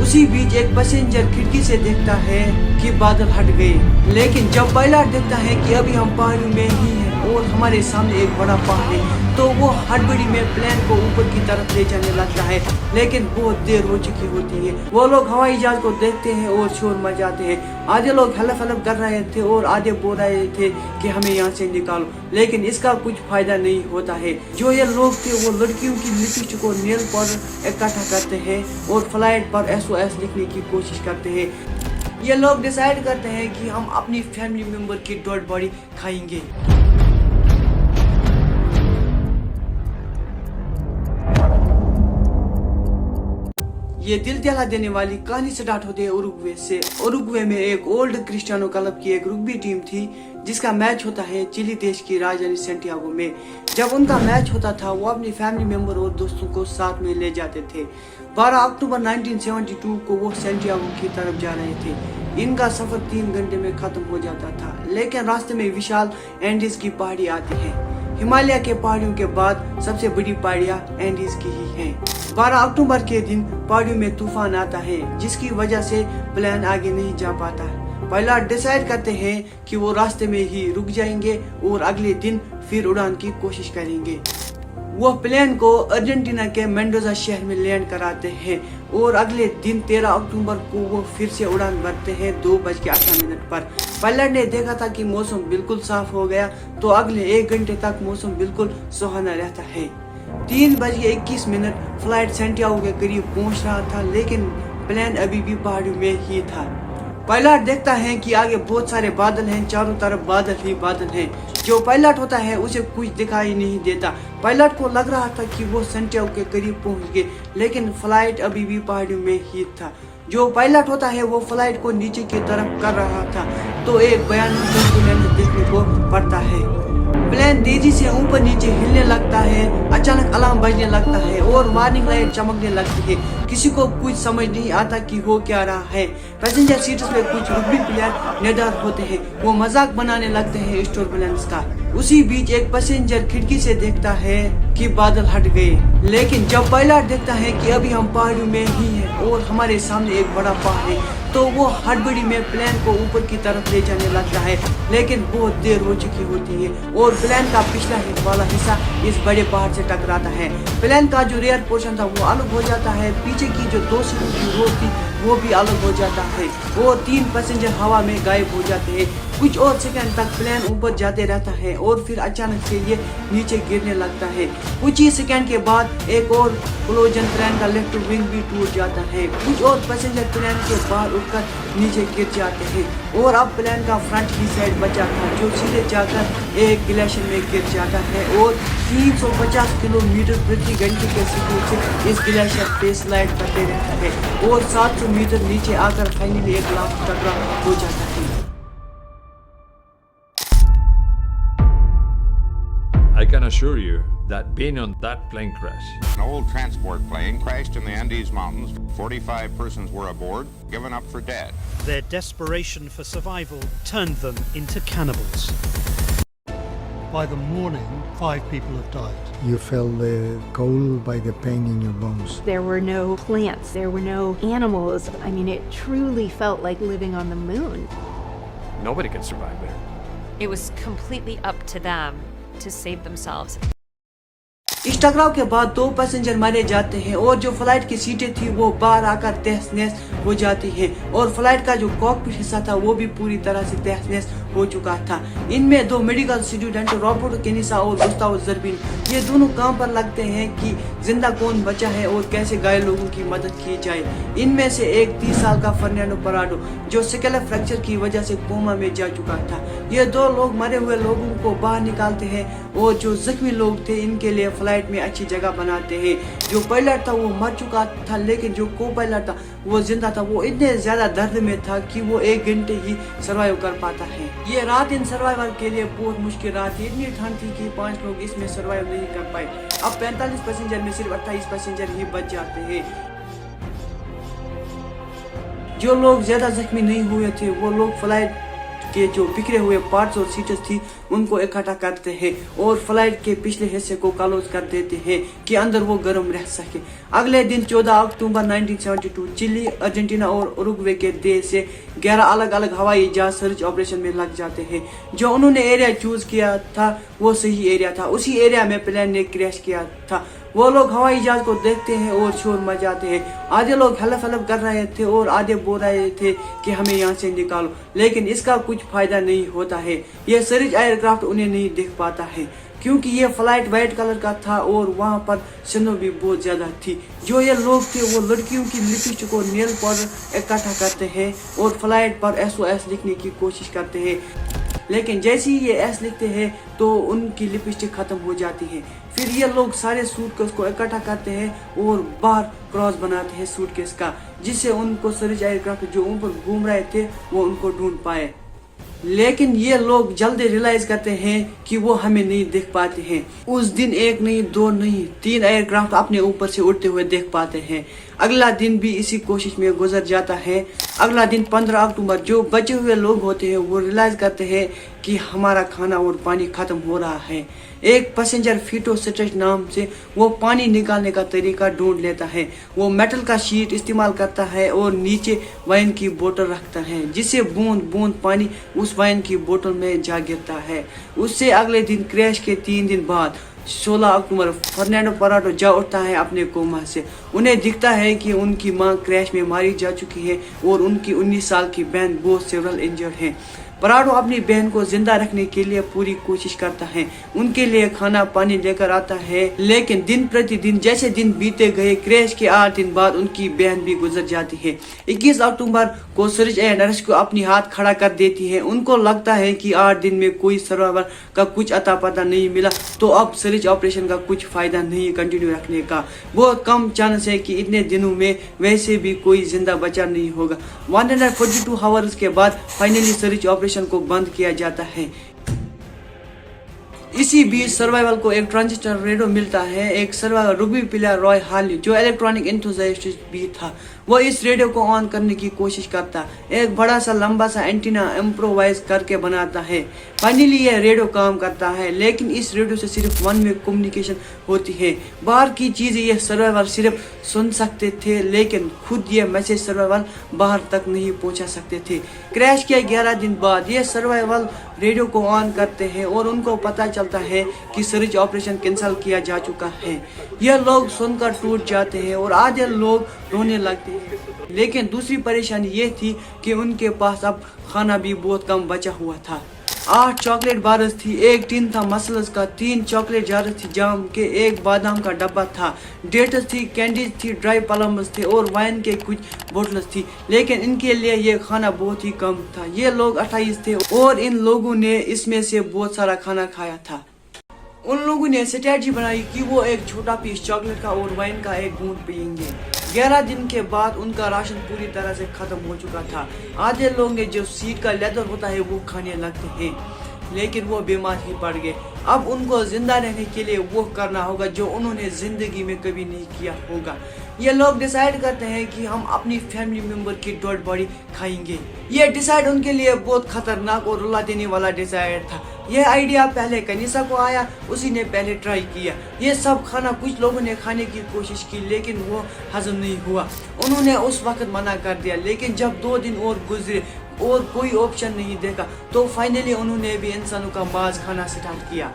उसी बीच एक पैसेंजर खिड़की से देखता है कि बादल हट गए, लेकिन जब पायलट देखता है कि अभी हम पहाड़ों में ही हैं और हमारे सामने एक बड़ा पहाड़ है, तो वो हड़बड़ी में प्लेन को ऊपर की तरफ ले जाने लगता है, लेकिन बहुत देर हो चुकी होती है। वो लोग हवाई जहाज को देखते हैं और शोर मचाते हैं। आधे लोग हलफ हलफ कर रहे थे और आधे बोल रहे थे कि हमें यहाँ से निकालो, लेकिन इसका कुछ फायदा नहीं होता है। जो ये लोग थे वो लड़कियों की लिपस्टिक और नेल पाउडर इकट्ठा करते हैं और फ्लाइट पर SOS लिखने की कोशिश करते हैं। ये लोग डिसाइड करते हैं कि हम अपनी फैमिली मेंबर की डेड बॉडी खाएंगे। ये दिल दहला देने वाली कहानी स्टार्ट होती है उरुग्वे से। उरुग्वे में एक ओल्ड क्रिस्टियानो क्लब की एक रग्बी टीम थी जिसका मैच होता है चिली देश की राजधानी सेंटियागो में। जब उनका मैच होता था वो अपनी फैमिली मेंबर और दोस्तों को साथ में ले जाते थे। 12 अक्टूबर 1972 को वो सेंटियागो की तरफ जा रहे थे। इनका सफर 3 घंटे में खत्म हो जाता था, लेकिन रास्ते में विशाल एंडीज की पहाड़ी आती है। हिमालय के पहाड़ियों के बाद सबसे बड़ी पहाड़ियां एंडीज की ही हैं। 12 अक्टूबर के दिन पहाड़ियों में तूफान आता है, जिसकी वजह से प्लेन आगे नहीं जा पाता। पायलट डिसाइड करते हैं कि वो रास्ते में ही रुक जाएंगे और अगले दिन फिर उड़ान की कोशिश करेंगे। वो प्लेन को अर्जेंटीना के मेंडोजा शहर में लैंड कराते हैं और अगले दिन 13 अक्टूबर को वो फिर से उड़ान भरते हैं 2:08 पर। पायलट ने देखा था कि मौसम बिल्कुल साफ हो गया, तो अगले 1 घंटे तक मौसम बिल्कुल सुहाना रहता है। 3:21 फ्लाइट सेंटियागो के करीब पहुंच रहा था, लेकिन प्लेन अभी भी पहाड़ियों में ही था। पायलट देखता है कि आगे बहुत सारे बादल हैं, चारों तरफ बादल ही बादल हैं। जो पायलट होता है उसे कुछ दिखाई नहीं देता। पायलट को लग रहा था कि वो सेंटियागो के करीब पहुंच गए, लेकिन फ्लाइट अभी भी पहाड़ियों में ही था। जो पायलट होता है वो फ्लाइट को नीचे की तरफ कर रहा था, तो एक भयानक टर्बुलेंस देखने को पड़ता है। प्लेन तेजी से ऊपर नीचे हिलने लगता है। अचानक अलार्म बजने लगता है और वार्निंग लाइट चमकने लगती है। किसी को कुछ समझ नहीं आता कि हो क्या रहा है। पैसेंजर सीट्स पे कुछ रग्बी प्लेयर निडर होते हैं, वो मजाक बनाने लगते हैं इस टर्बुलेंस का। उसी बीच एक पैसेंजर खिड़की से देखता है कि बादल हट गए, लेकिन जब पायलट देखता है कि अभी हम पहाड़ों में ही हैं और हमारे सामने एक बड़ा पहाड़ है, तो वो हड़बड़ी में प्लेन को ऊपर की तरफ ले जाने लगता है, लेकिन बहुत देर हो चुकी होती है और प्लेन का पिछला वाला हिस्सा इस बड़े पहाड़ से टकराता है। प्लेन का जो रेयर पोर्शन था वो अलग हो जाता है, पीछे की जो 2 सीटों की रो थी वो भी अलग हो जाता है और 3 पैसेंजर हवा में गायब हो जाते हैं। कुछ और सेकंड तक प्लेन ऊपर जाते रहता है और फिर अचानक से ये नीचे गिरने लगता है। कुछ ही सेकंड के बाद एक और क्लोजन प्लेन का लेफ्ट विंग भी टूट जाता है। कुछ और पैसेंजर प्लेन के बाहर उठकर नीचे गिर जाते हैं और अब प्लेन का फ्रंट ही साइड बचा था, जो सीधे जाकर एक ग्लेशियर में गिर जाता है और 350 किलोमीटर प्रति घंटे के स्पीड से इस ग्लेशियर पे स्लाइड करते रहता है और 700 मीटर नीचे आकर फाइनली एक लाख टकराव हो जाता है। I can assure you that being on that plane crash. An old transport plane crashed in the Andes Mountains. 45 persons were aboard, given up for dead. Their desperation for survival turned them into cannibals. By the morning, 5 people had died. You felt the cold by the pain in your bones. There were no plants, there were no animals. I mean, it truly felt like living on the moon. Nobody can survive there. It was completely up to them to save themselves. इस टकराव के बाद 2 passenger मारे जाते हैं और जो flight की सीटें थी वो बाहर आकर तहस नहस हो जाती हैं और फ्लाइट का जो कॉकपिट हिस्सा था वो भी पूरी तरह से तहस नहस हो चुका था। इनमें 2 मेडिकल स्टूडेंट रॉबर्टो केनिसा और गुस्तावो जर्बिन, ये दोनों काम पर लगते हैं कि जिंदा कौन बचा है और कैसे घायल लोगों की मदद की जाए। इनमें से एक 30 साल का फर्नांडो पराडो, जो स्केलर फ्रैक्चर की वजह से कोमा में जा चुका था। ये 2 लोग मरे हुए लोगों को बाहर निकालते हैं और जो जख्मी लोग थे इनके लिए फ्लाइट में अच्छी जगह बनाते हैं। जो पायलट था वो मर चुका था, लेकिन जो को पायलट था वो जिंदा था। वो इतने ज्यादा दर्द में था कि वो 1 घंटे ही सर्वाइव कर पाता है। ये रात इन सर्वाइवर के लिए बहुत मुश्किल रात थी। इतनी ठंड थी कि 5 लोग इसमें सर्वाइव नहीं कर पाए। अब 45 पैसेंजर में सिर्फ 28 पैसेंजर ही बच जाते हैं। जो लोग ज्यादा जख्मी नहीं हुए थे वो लोग फ्लाइट के जो बिखरे हुए पार्ट्स और सीट्स थी उनको इकट्ठा करते हैं और फ्लाइट के पिछले हिस्से को क्लोज कर देते हैं कि अंदर वो गर्म रह सके। अगले दिन 14 अक्टूबर 1972 चिली, अर्जेंटीना और उरुग्वे के देश से 11 अलग अलग हवाई जहाज सर्च ऑपरेशन में लग जाते हैं। जो उन्होंने एरिया चूज किया था वो सही एरिया था, उसी एरिया में प्लेन ने क्रैश किया था। वो लोग हवाई जहाज को देखते हैं और शोर मचाते हैं। आधे लोग हेल्प कर रहे थे और आधे बोल रहे थे कि हमें यहाँ से निकालो, लेकिन इसका कुछ फायदा नहीं होता है। यह सर्च एयरक्राफ्ट उन्हें नहीं देख पाता है क्योंकि ये फ्लाइट वाइट कलर का था और वहाँ पर स्नो भी बहुत ज्यादा थी। जो ये लोग थे वो लड़कियों की लिपस्टिक और नेल पाउडर इकट्ठा करते हैं और फ्लाइट पर SOS लिखने की कोशिश करते हैं, लेकिन जैसे ही ये एस लिखते हैं तो उनकी लिपस्टिक खत्म हो जाती है। फिर ये लोग सारे सूटकेस को इकट्ठा करते हैं और बाहर क्रॉस बनाते हैं सूटकेस का, जिससे उनको सर्च एयरक्राफ्ट जो ऊपर घूम रहे थे वो उनको ढूंढ पाए। लेकिन ये लोग जल्दी रियलाइज करते हैं कि वो हमें नहीं देख पाते हैं। उस दिन 1 नहीं 2 नहीं 3 एयरक्राफ्ट अपने ऊपर से उड़ते हुए देख पाते हैं। अगला दिन भी इसी कोशिश में गुजर जाता है। अगला दिन 15 अक्टूबर जो बचे हुए लोग होते हैं वो रियलाइज करते हैं कि हमारा खाना और पानी खत्म हो रहा है। एक पैसेंजर फीटो स्ट्रेच नाम से वो पानी निकालने का तरीका ढूंढ लेता है। वो मेटल का शीट इस्तेमाल करता है और नीचे वाइन की बोतल रखता है, जिससे बूंद बूंद पानी उस वाइन की बोतल में जा गिरता है। उससे अगले दिन क्रैश के 3 दिन बाद 16 अक्टूबर फर्नांडो पराटो जा उठता है अपने कोमा से। उन्हें दिखता है कि उनकी मां क्रैश में मारी जा चुकी है और उनकी 19 साल की बहन बहुत सेवरल इंजर्ड है। पराटो अपनी बहन को जिंदा रखने के लिए पूरी कोशिश करता है, उनके लिए खाना पानी लेकर आता है, लेकिन दिन प्रतिदिन जैसे दिन बीते गए क्रैश के 8 दिन बाद उनकी बहन भी गुजर जाती है। 21 अक्टूबर को सर्च एंड रेस्क्यू अपनी हाथ खड़ा कर देती है। उनको लगता है कि 8 दिन में कोई सर्वाइवर का कुछ अता पता नहीं मिला तो अब सर्च ऑपरेशन का कुछ फायदा नहीं कंटिन्यू रखने का। बहुत कम चांस है कि इतने दिनों में वैसे भी कोई जिंदा बचा नहीं होगा। 142 आवर्स के बाद फाइनली सर्च ऑपरेशन को बंद किया जाता है। इसी बीच सर्वाइवल को एक ट्रांजिस्टर रेडियो मिलता है। एक survival ruby player Roy Harley जो इलेक्ट्रॉनिक एंथुसियास्ट भी था, वो इस रेडियो को ऑन करने की कोशिश करता, एक बड़ा सा लंबा सा एंटीना इम्प्रोवाइज करके बनाता है। फाइनली ये रेडियो काम करता है, लेकिन इस रेडियो से सिर्फ 1 में कम्युनिकेशन होती है। बाहर की चीजें ये सर्वाइवल सिर्फ सुन सकते थे, लेकिन खुद ये मैसेज सर्वाइवल बाहर तक नहीं पहुंचा सकते थे। क्रैश के 11 दिन बाद ये सर्वाइवल रेडियो को ऑन करते हैं और उनको पता चलता है कि सर्च ऑपरेशन कैंसिल किया जा चुका है। यह लोग सुनकर टूट जाते हैं और आधे लोग रोने लगते हैं, लेकिन दूसरी परेशानी ये थी कि उनके पास अब खाना भी बहुत कम बचा हुआ था। 8 चॉकलेट बार्स थी, एक टिन था मसल्स का, 3 चॉकलेट जार्स थी जाम के, एक बादाम का डब्बा था, डेट्स थी, कैंडीज थी, ड्राई प्लम्स थे और वाइन के कुछ बोतल्स थी, लेकिन इनके लिए ये खाना बहुत ही कम था। ये लोग 28 थे और इन लोगों ने इसमें से बहुत सारा खाना खाया था। उन लोगों ने स्ट्रेटजी बनाई कि वो एक छोटा पीस चॉकलेट का और वाइन का एक घूंट पियेंगे। 11 दिन के बाद उनका राशन पूरी तरह से खत्म हो चुका था। आधे लोग ने जो सीट का लेदर होता है वो खाने लगते हैं, लेकिन वो बीमार ही पड़ गए। अब उनको जिंदा रहने के लिए वो करना होगा जो उन्होंने जिंदगी में कभी नहीं किया होगा। ये लोग डिसाइड करते हैं कि हम अपनी फैमिली मेंबर की डेड बॉडी खाएंगे। ये डिसाइड उनके लिए बहुत खतरनाक और रुला देने वाला डिसाइड था। ये आइडिया पहले कनीसा को आया, उसी ने पहले ट्राई किया। ये सब खाना कुछ लोगों ने खाने की कोशिश की, लेकिन वो हजम नहीं हुआ। उन्होंने उस वक्त मना कर दिया, लेकिन जब 2 दिन और गुजरे और कोई ऑप्शन नहीं देखा तो फाइनली उन्होंने भी इंसानों का मांस खाना स्टार्ट किया।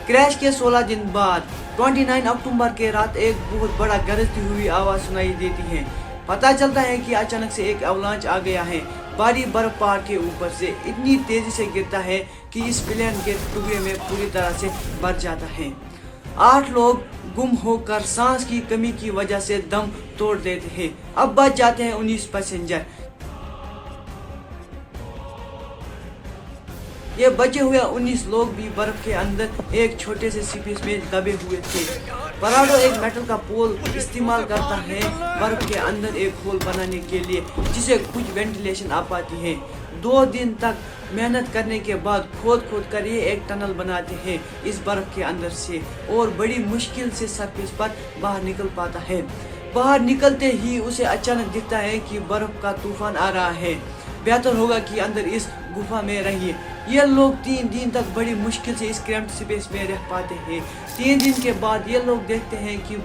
क्रैश के 16 दिन बाद 29 अक्टूबर के रात एक बहुत बड़ा गरजती हुई आवाज सुनाई देती है। पता चलता है कि अचानक से एक अवलांच आ गया है। भारी बर्फ पहाड़ के ऊपर से इतनी तेजी से गिरता है कि इस प्लेन के टुकड़े में पूरी तरह से भर जाता है। 8 लोग गुम होकर सांस की कमी की वजह से दम तोड़ देते हैं। अब बच जाते हैं 19 पैसेंजर। ये बचे हुए 19 लोग भी बर्फ के अंदर एक छोटे से स्पेस में दबे हुए थे। पराडो एक मेटल का पोल इस्तेमाल करता है बर्फ के अंदर एक होल बनाने के लिए, जिसे कुछ वेंटिलेशन आ पाती है। 2 दिन तक मेहनत करने के बाद खोद कर ये एक टनल बनाते हैं इस बर्फ के अंदर से, और बड़ी मुश्किल से सरफेस पर बाहर निकल पाता है। बाहर निकलते ही उसे अचानक दिखता है कि बर्फ का तूफान आ रहा है। बेहतर होगा कि अंदर इस गुफा में रहिए। ये लोग 3 दिन तक बड़ी मुश्किल से इस क्रैम्प्ड स्पेस में रह पाते हैं। 3 दिन के बाद ये लोग देखते हैं कि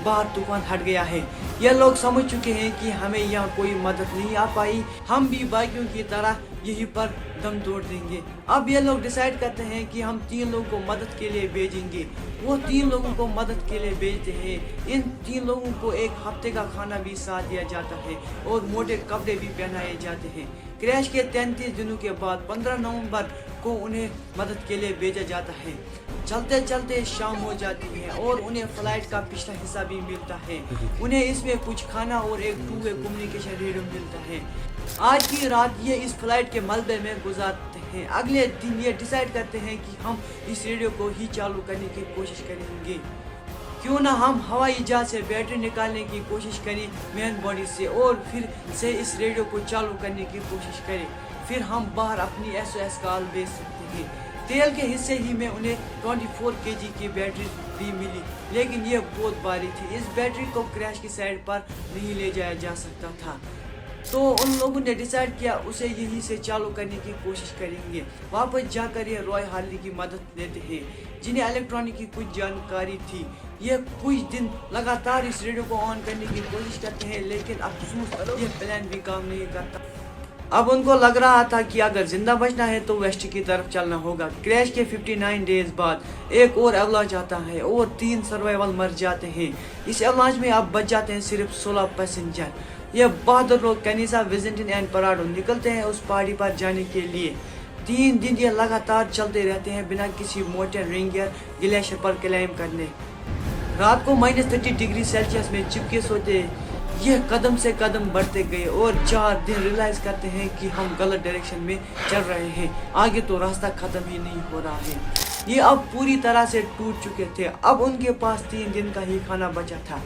बाहर तूफान हट गया है। ये लोग समझ चुके हैं कि हमें यहाँ कोई मदद नहीं आ पाई, हम भी बाकियों की तरह यहीं पर दम तोड़ देंगे। अब ये लोग डिसाइड करते हैं कि हम 3 लोगों को मदद के लिए भेजेंगे। वो 3 लोगों को मदद के लिए भेजते हैं। इन 3 लोगों को एक हफ्ते का खाना भी साथ दिया जाता है और मोटे कपड़े भी पहनाए जाते हैं। क्रैश के 33 दिनों के बाद 15 नवंबर को उन्हें मदद के लिए भेजा जाता है। चलते चलते शाम हो जाती है और उन्हें फ्लाइट का पिछला हिस्सा भी मिलता है। उन्हें इसमें कुछ खाना और एक 2-वे कम्युनिकेशन रेडियो मिलता है। आज की रात ये इस फ्लाइट के मलबे में गुजारते हैं। अगले दिन ये डिसाइड करते हैं कि हम इस रेडियो को ही चालू करने की कोशिश करेंगे। क्यों ना हम हवाई जहाज से बैटरी निकालने की कोशिश करें मेन बॉडी से और फिर से इस रेडियो को चालू करने की कोशिश करें। फिर हम बाहर अपनी SOS कॉल भेज सकते हैं। तेल के हिस्से ही में उन्हें 24 kg की बैटरी भी मिली, लेकिन ये बहुत भारी थी। इस बैटरी को क्रैश की साइड पर नहीं ले जाया जा सकता था, तो उन लोगों ने डिसाइड किया उसे यहीं से चालू करने की कोशिश करेंगे। वापस जाकर ये रॉय हार्ली की मदद लेते हैं, जिन्हें इलेक्ट्रॉनिक की कुछ जानकारी थी। ये कुछ दिन लगातार इस रेडियो को ऑन करने की कोशिश करते हैं, लेकिन अफसोस ये प्लान भी काम नहीं करता। अब उनको लग रहा था कि अगर जिंदा बचना है तो वेस्ट की तरफ चलना होगा। क्रैश के 59 डेज बाद एक और अवलांच आता है और 3 सर्वाइवल मर जाते हैं। इस अवलांच में अब बच जाते हैं सिर्फ 16 पैसेंजर। ये बहादुर लोग कैनिसा, विजेंटिन एंड पराडो निकलते हैं उस पहाड़ी पर जाने के लिए। 3 दिन ये लगातार चलते रहते हैं बिना किसी मोटर रिंग या ग्लेशियर पर क्लाइंब करने। रात को -30 डिग्री सेल्सियस में चिपके सोते यह कदम से कदम बढ़ते गए और 4 दिन रियलाइज करते हैं कि हम गलत डायरेक्शन में चल रहे हैं। आगे तो रास्ता खत्म ही नहीं हो रहा है। ये अब पूरी तरह से टूट चुके थे। अब उनके पास 3 दिन का ही खाना बचा था।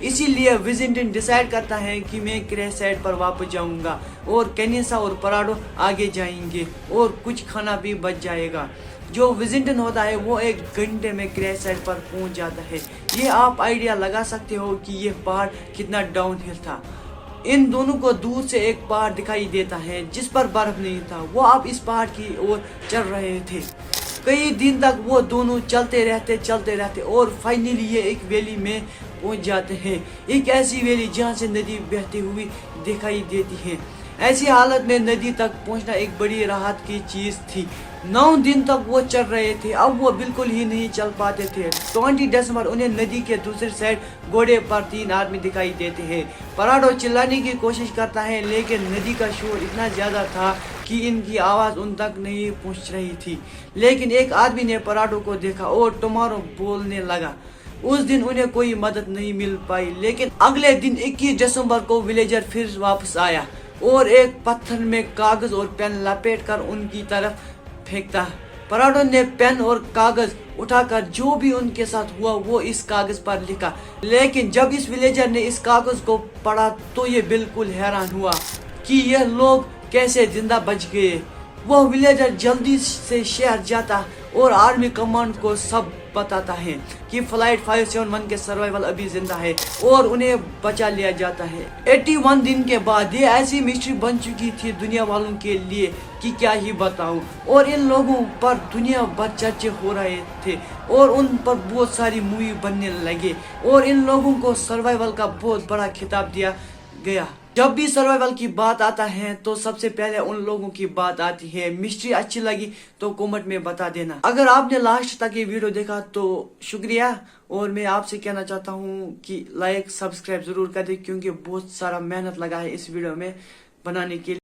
इसीलिए विजेंटिन डिसाइड करता है कि मैं क्रैश साइड पर वापस जाऊंगा और कैनिसा और पराडो आगे जाएंगे और कुछ खाना भी बच जाएगा। जो विजेंटिन होता है वो 1 घंटे में क्रैश साइड पर पहुंच जाता है। ये आप आइडिया लगा सकते हो कि ये पहाड़ कितना डाउन हिल था। इन दोनों को दूर से एक पहाड़ दिखाई देता है जिस पर बर्फ नहीं था। वो अब इस पहाड़ की ओर चल रहे थे। कई दिन तक वो दोनों चलते रहते और फाइनली ये एक वैली में पहुंच जाते हैं। एक ऐसी वैली जहां से नदी बहती हुई दिखाई देती है। ऐसी हालत में नदी तक पहुंचना एक बड़ी राहत की चीज थी। 9 दिन तक वो चल रहे थे, अब वो बिल्कुल ही नहीं चल पाते थे। 20 दिसंबर उन्हें नदी के दूसरी साइड घोड़े पर 3 आदमी दिखाई देते हैं। पराडो चिल्लाने की कोशिश करता है, लेकिन नदी का शोर इतना ज्यादा था कि इनकी आवाज उन तक नहीं पहुंच रही थी। लेकिन एक आदमी ने पराडो को देखा और टुमारो बोलने लगा। उस दिन उन्हें कोई मदद नहीं मिल पाई, लेकिन अगले दिन 21 दिसंबर को विलेजर फिर वापस आया और एक पत्थर में कागज और पेन लपेटकर उनकी तरफ फेंकता। पराडो ने पेन और कागज उठाकर जो भी उनके साथ हुआ वो इस कागज पर लिखा। लेकिन जब इस विलेजर ने इस कागज को पढ़ा तो ये बिल्कुल हैरान हुआ कि यह लोग कैसे जिंदा बच गए। वो विलेजर जल्दी से शहर जाता और आर्मी कमांड को सब बताता है कि फ्लाइट 571 के सर्वाइवल अभी जिंदा है और उन्हें बचा लिया जाता है। 81 दिन के बाद ये ऐसी मिस्ट्री बन चुकी थी दुनिया वालों के लिए कि क्या ही बताऊं। और इन लोगों पर दुनिया भर चर्चे हो रहे थे और उन पर बहुत सारी मूवी बनने लगे और इन लोगों को सर्वाइवल का बहुत बड़ा खिताब दिया गया। जब भी सर्वाइवल की बात आता है तो सबसे पहले उन लोगों की बात आती है। मिस्ट्री अच्छी लगी तो कमेंट में बता देना। अगर आपने लास्ट तक ये वीडियो देखा तो शुक्रिया, और मैं आपसे कहना चाहता हूँ कि लाइक सब्सक्राइब जरूर कर दे, क्योंकि बहुत सारा मेहनत लगा है इस वीडियो में बनाने के लिए।